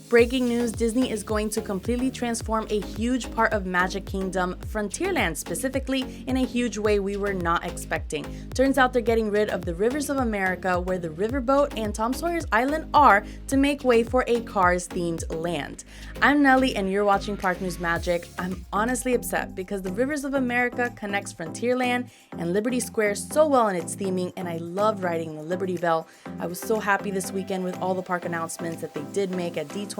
Breaking news, Disney is going to completely transform a huge part of Magic Kingdom, Frontierland specifically, in a huge way we were not expecting. Turns out they're getting rid of the Rivers of America, where the Riverboat and Tom Sawyer's Island are, to make way for a Cars-themed land. I'm Nelly and you're watching Park News Magic. I'm honestly upset because the Rivers of America connects Frontierland and Liberty Square so well in its theming, and I love riding the Liberty Bell. I was so happy this weekend with all the park announcements that they did make at D23,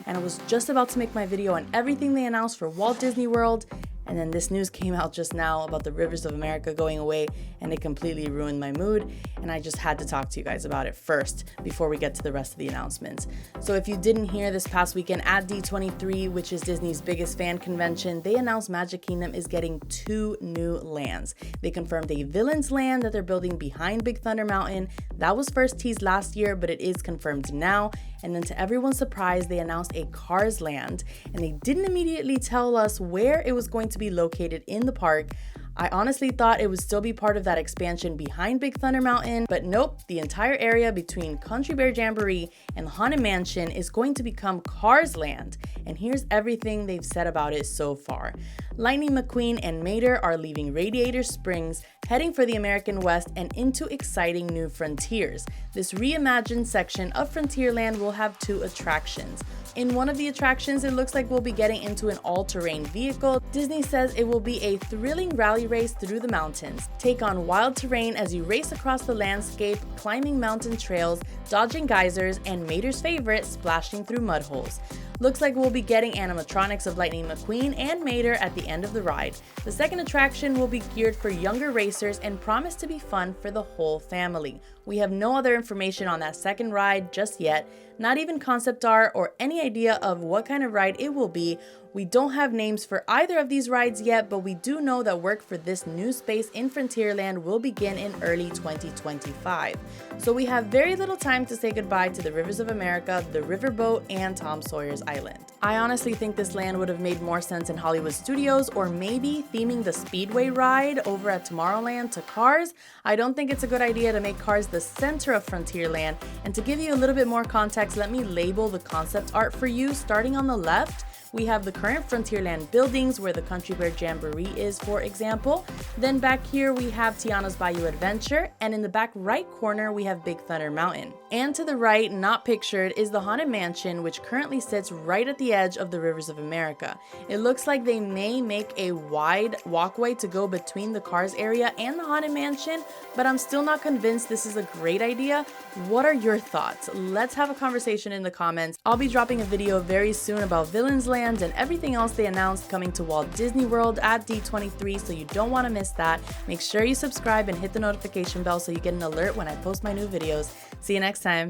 and I was just about to make my video on everything they announced for Walt Disney World, and then this news came out just now about the Rivers of America going away, and it completely ruined my mood, and I just had to talk to you guys about it first before we get to the rest of the announcements. So if you didn't hear, this past weekend at D23, which is Disney's biggest fan convention, they announced Magic Kingdom is getting 2 new lands. They confirmed a Villains Land that they're building behind Big Thunder Mountain. That was first teased last year, but it is confirmed now. And then to everyone's surprise, they announced a Cars Land, and they didn't immediately tell us where it was going to be located in the park. I honestly thought it would still be part of that expansion behind Big Thunder Mountain, but nope, the entire area between Country Bear Jamboree and the Haunted Mansion is going to become Cars Land, and here's everything they've said about it so far. Lightning McQueen and Mater are leaving Radiator Springs, heading for the American West and into exciting new frontiers. This reimagined section of Frontierland will have 2 attractions. In one of the attractions, it looks like we'll be getting into an all-terrain vehicle. Disney says it will be a thrilling rally race through the mountains. Take on wild terrain as you race across the landscape, climbing mountain trails, dodging geysers, and Mater's favorite, splashing through mud holes. Looks like we'll be getting animatronics of Lightning McQueen and Mater at the end of the ride. The second attraction will be geared for younger racers and promise to be fun for the whole family. We have no other information on that second ride just yet, not even concept art or any idea of what kind of ride it will be. We don't have names for either of these rides yet, but we do know that work for this new space in Frontierland will begin in early 2025. So we have very little time to say goodbye to the Rivers of America, the Riverboat, and Tom Sawyer's Island. I honestly think this land would have made more sense in Hollywood Studios, or maybe theming the Speedway ride over at Tomorrowland to Cars. I don't think it's a good idea to make Cars the center of Frontierland, and to give you a little bit more context, let me label the concept art for you. Starting on the left, we have the current Frontierland buildings where the Country Bear Jamboree is, for example. Then back here we have Tiana's Bayou Adventure, and in the back right corner we have Big Thunder Mountain. And to the right, not pictured, is the Haunted Mansion, which currently sits right at the edge of the Rivers of America. It looks like they may make a wide walkway to go between the Cars area and the Haunted Mansion, but I'm still not convinced this is a great idea. What are your thoughts? Let's have a conversation in the comments. I'll be dropping a video very soon about Villains Land and everything else they announced coming to Walt Disney World at D23, so you don't want to miss that. Make sure you subscribe and hit the notification bell so you get an alert when I post my new videos. See you next time.